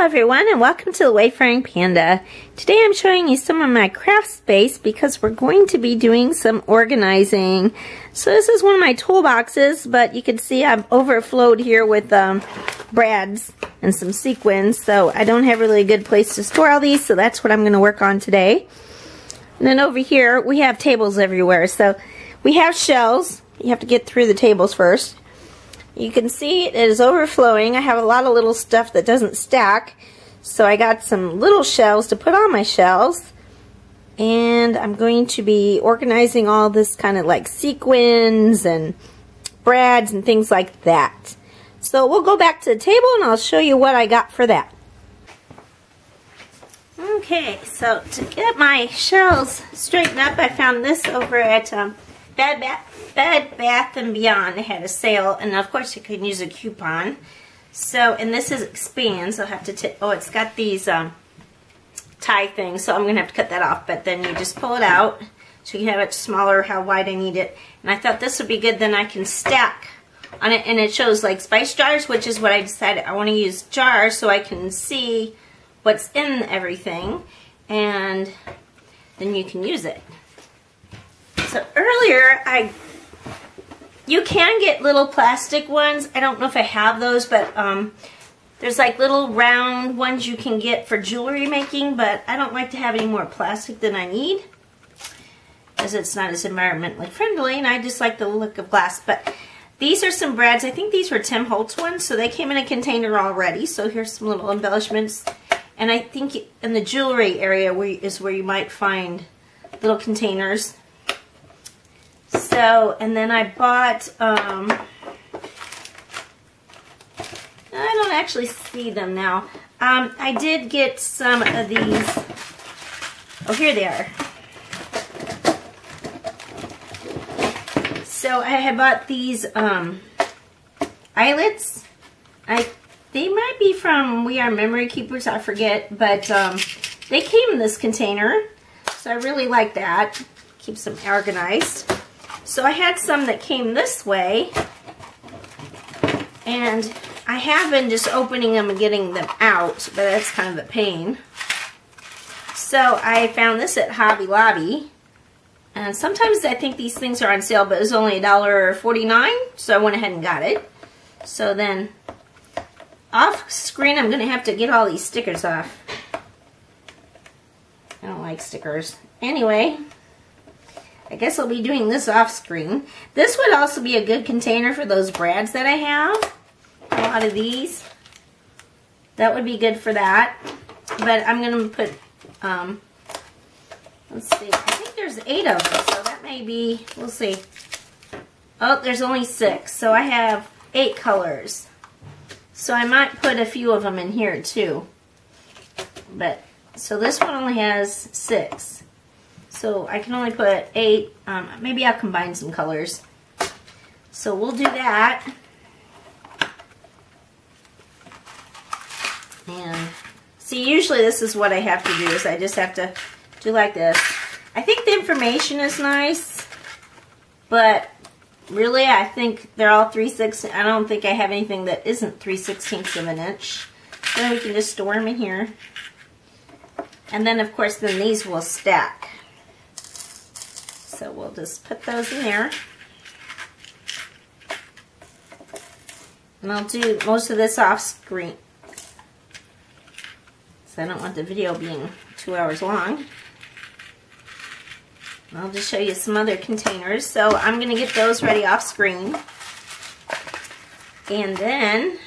everyone, and welcome to the Wayfaring Panda. Today I'm showing you some of my craft space because we're going to be doing some organizing. So this is one of my toolboxes, but you can see I've overflowed here with brads and some sequins, so I don't have really a good place to store all these, so that's what I'm going to work on today. And then over here we have tables everywhere. So we have shelves. You have to get through the tables first. You can see it is overflowing. I have a lot of little stuff that doesn't stack. So I got some little shelves to put on my shelves. And I'm going to be organizing all this kind of like sequins and brads and things like that. So we'll go back to the table and I'll show you what I got for that. Okay, so to get my shelves straightened up, I found this over at Bed Bath & Beyond. They had a sale, and of course you can use a coupon. So, and this is expands. I'll have to oh, it's got these tie things, so I'm gonna have to cut that off. But then you just pull it out, so you can have it smaller, how wide I need it. And I thought this would be good. Then I can stack on it, and it shows like spice jars, which is what I decided. I want to use jars so I can see what's in everything, and then you can use it. So earlier, you can get little plastic ones. I don't know if I have those, but there's like little round ones you can get for jewelry making, but I don't like to have any more plastic than I need, as it's not as environmentally friendly, and I just like the look of glass. But these are some brads. I think these were Tim Holtz ones, so they came in a container already. So here's some little embellishments. And I think in the jewelry area is where you might find little containers. So, and then I bought, I don't actually see them now. I did get some of these. Oh, here they are. So I had bought these eyelets. They might be from We Are Memory Keepers, I forget, but they came in this container, so I really like that. Keeps them organized. So I had some that came this way, and I have been just opening them and getting them out, but that's kind of a pain. So I found this at Hobby Lobby, and sometimes I think these things are on sale, but it was only $1.49, so I went ahead and got it. So then, off screen, I'm going to have to get all these stickers off. I don't like stickers. Anyway, I guess I'll be doing this off screen. This would also be a good container for those brads that I have. A lot of these. That would be good for that. But I'm going to put, let's see, I think there's 8 of them, so that may be, we'll see. Oh, there's only 6, so I have 8 colors. So I might put a few of them in here too. But, so this one only has 6. So I can only put 8. Maybe I'll combine some colors. So we'll do that. And see, usually this is what I have to do, is I just have to do like this. I think the information is nice, but really I think they're all 3/6. I don't think I have anything that isn't 3/16 of an inch. Then we can just store them in here. And then of course then these will stack. So we'll just put those in there. And I'll do most of this off screen, so I don't want the video being 2 hours long. And I'll just show you some other containers. So I'm going to get those ready off screen. And then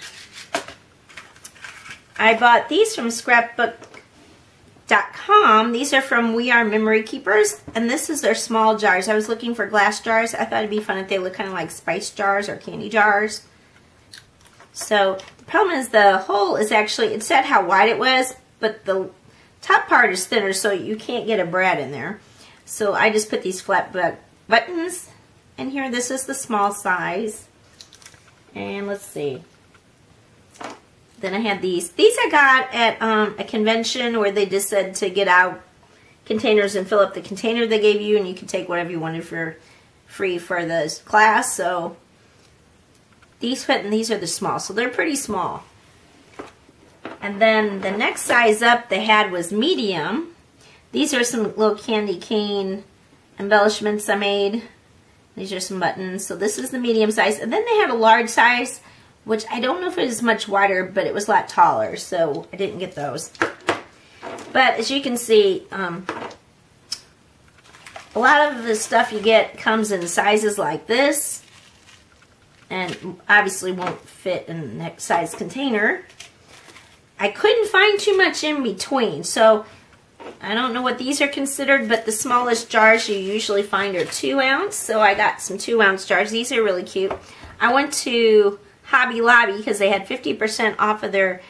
I bought these from scrapbook.com. These are from We Are Memory Keepers, and this is their small jars. I was looking for glass jars. I thought it'd be fun if they look kind of like spice jars or candy jars. So the problem is the hole is actually, it said how wide it was, but the top part is thinner, so you can't get a brad in there. So I just put these flat buttons in here. This is the small size. And let's see. Then I had these. These I got at a convention where they just said to get out containers and fill up the container they gave you, and you could take whatever you wanted for free for the class. So these fit, and these are the small. So they're pretty small. And then the next size up they had was medium. These are some little candy cane embellishments I made. These are some buttons. So this is the medium size. And then they had a large size, which I don't know if it is much wider, but it was a lot taller, so I didn't get those. But as you can see, a lot of the stuff you get comes in sizes like this, and obviously won't fit in the next size container. I couldn't find too much in between, so I don't know what these are considered, but the smallest jars you usually find are 2 ounce, so I got some 2 ounce jars. These are really cute. I went to Hobby Lobby because they had 50% off of their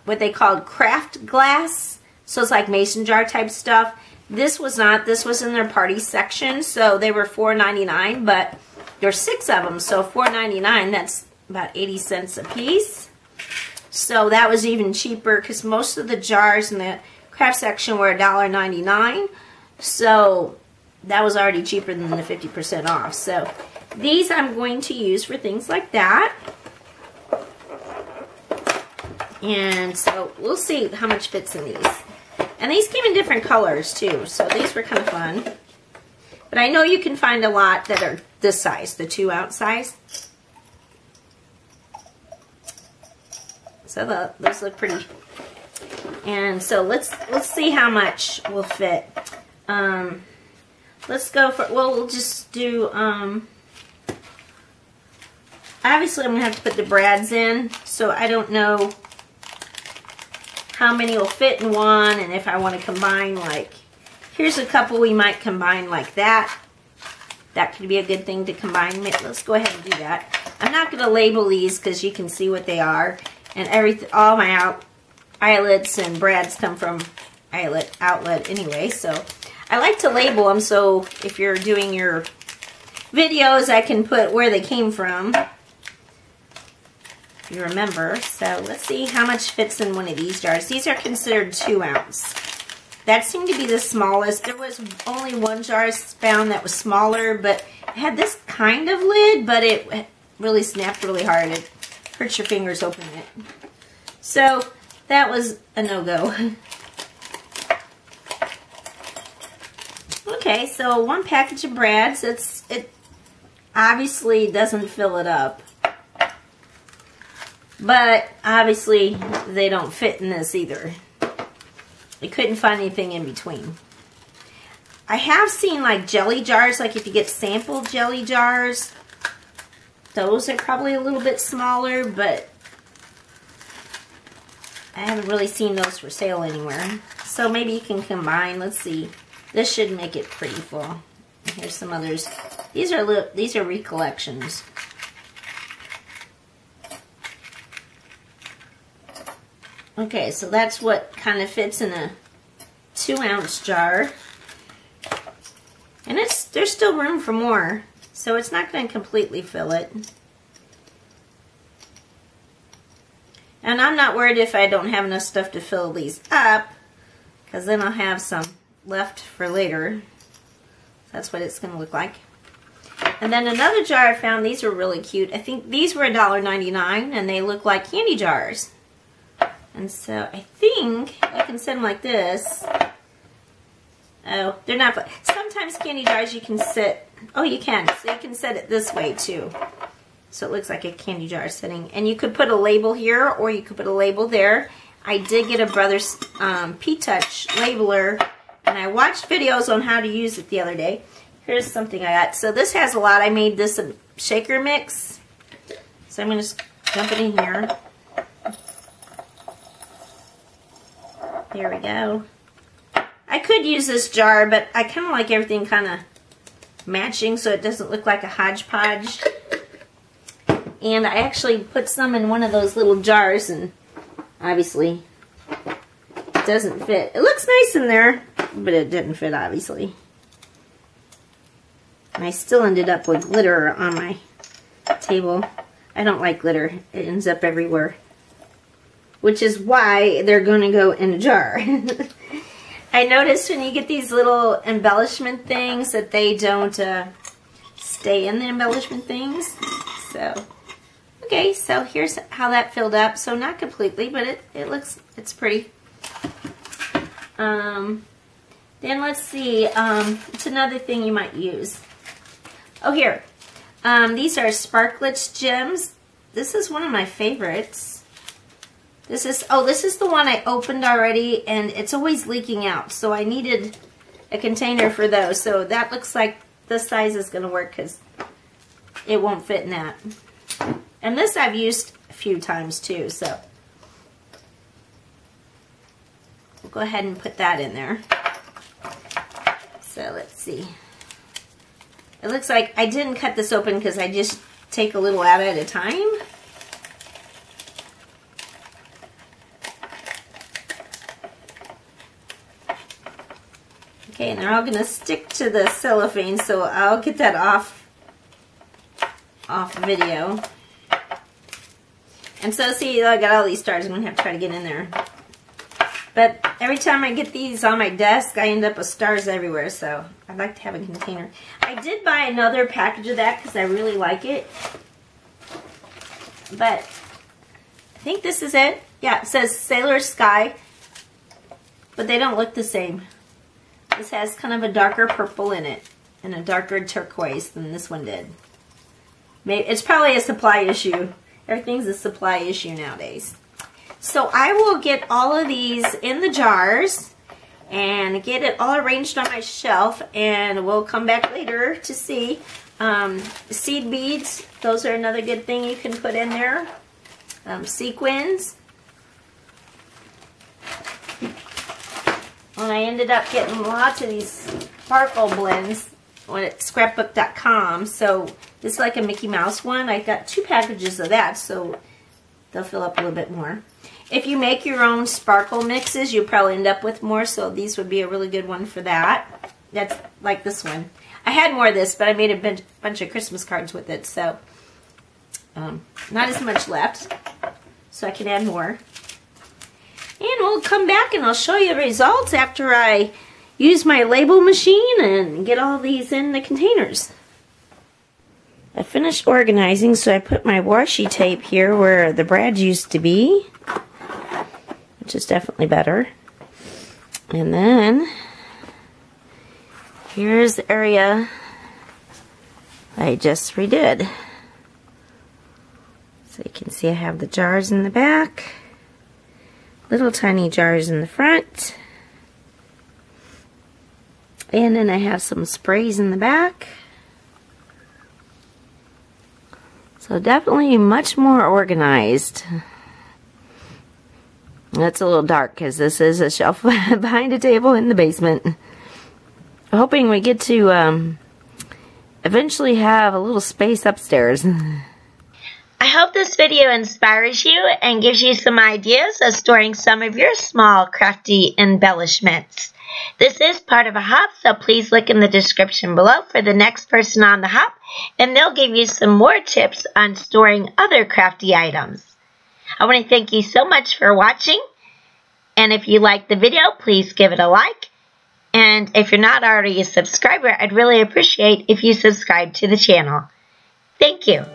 what they called craft glass, so it's like mason jar type stuff. This was not. This was in their party section, so they were $4.99, but there's 6 of them, so $4.99, that's about 80 cents a piece. So that was even cheaper because most of the jars in the craft section were $1.99, so that was already cheaper than the 50% off. So these I'm going to use for things like that. And so we'll see how much fits in these. And these came in different colors too, so these were kind of fun. But I know you can find a lot that are this size, the 2 ounce size. So those look pretty. And so let's see how much will fit. Let's go for, well, we'll just do, obviously I'm going to have to put the brads in, so I don't know how many will fit in one, and if I want to combine, like, here's a couple we might combine like that. That could be a good thing to combine. Let's go ahead and do that. I'm not going to label these because you can see what they are, and all my eyelets and brads come from outlet anyway, so I like to label them so if you're doing your videos I can put where they came from, if you remember. So let's see how much fits in one of these jars. These are considered 2 ounce. That seemed to be the smallest. There was only one jar I found that was smaller, but it had this kind of lid, but it really snapped really hard. It hurts your fingers opening it. So that was a no-go. Okay, so 1 package of brads. It obviously doesn't fill it up. But obviously they don't fit in this either. I couldn't find anything in between. I have seen like jelly jars, like if you get sample jelly jars, those are probably a little bit smaller, but I haven't really seen those for sale anywhere. So maybe you can combine. Let's see. This should make it pretty full. Here's some others. These are recollections. Okay, so that's what kind of fits in a 2 ounce jar. And there's still room for more, so it's not going to completely fill it. And I'm not worried if I don't have enough stuff to fill these up, because then I'll have some left for later. That's what it's going to look like. And then another jar I found, these were really cute. I think these were $1.99, and they look like candy jars. And so I think you can set them like this. Oh, they're not. Sometimes candy jars you can set. Oh, you can. So you can set it this way too. So it looks like a candy jar setting. And you could put a label here, or you could put a label there. I did get a Brothers P-Touch labeler, and I watched videos on how to use it the other day. Here's something I got. So this has a lot. I made this a shaker mix. So I'm going to just dump it in here. There we go. I could use this jar, but I kind of like everything kind of matching so it doesn't look like a hodgepodge. And I actually put some in one of those little jars, and obviously it doesn't fit. It looks nice in there, but it didn't fit, obviously. And I still ended up with glitter on my table. I don't like glitter. It ends up everywhere. Which is why they're going to go in a jar. I noticed when you get these little embellishment things that they don't stay in the embellishment things. So, Okay, so here's how that filled up. So not completely, but it's pretty. Then let's see, it's another thing you might use. Oh, here. These are Sparkletz gems. This is one of my favorites. This is the one I opened already, and it's always leaking out. So I needed a container for those. So that looks like this size is going to work because it won't fit in that. And this I've used a few times too, so we'll go ahead and put that in there. So let's see. It looks like I didn't cut this open because I just take a little out at a time. Okay, and they're all going to stick to the cellophane, so I'll get that off video. And so see, I got all these stars. I'm going to have to try to get in there. But every time I get these on my desk, I end up with stars everywhere, so I'd like to have a container. I did buy another package of that because I really like it. But I think this is it. Yeah, it says Sailor Sky, but they don't look the same. This has kind of a darker purple in it and a darker turquoise than this one did. Maybe it's probably a supply issue. Everything's a supply issue nowadays. So I will get all of these in the jars and get it all arranged on my shelf, and we'll come back later to see. Seed beads, those are another good thing you can put in there. Sequins. And I ended up getting lots of these sparkle blends at scrapbook.com. So this is like a Mickey Mouse one. I got 2 packages of that, so they'll fill up a little bit more. If you make your own sparkle mixes, you'll probably end up with more, so these would be a really good one for that. That's like this one. I had more of this, but I made a bunch of Christmas cards with it, so not as much left, so I can add more. And we'll come back and I'll show you the results after I use my label machine and get all these in the containers. I finished organizing, so I put my washi tape here where the brads used to be, which is definitely better. And then here's the area I just redid. So you can see I have the jars in the back, little tiny jars in the front, and then I have some sprays in the back. So definitely much more organized. That's a little dark because this is a shelf behind a table in the basement. I'm hoping we get to eventually have a little space upstairs. I hope this video inspires you and gives you some ideas of storing some of your small crafty embellishments. This is part of a hop, so please look in the description below for the next person on the hop, and they'll give you some more tips on storing other crafty items. I want to thank you so much for watching, and if you liked the video, please give it a like, and if you're not already a subscriber, I'd really appreciate if you subscribe to the channel. Thank you.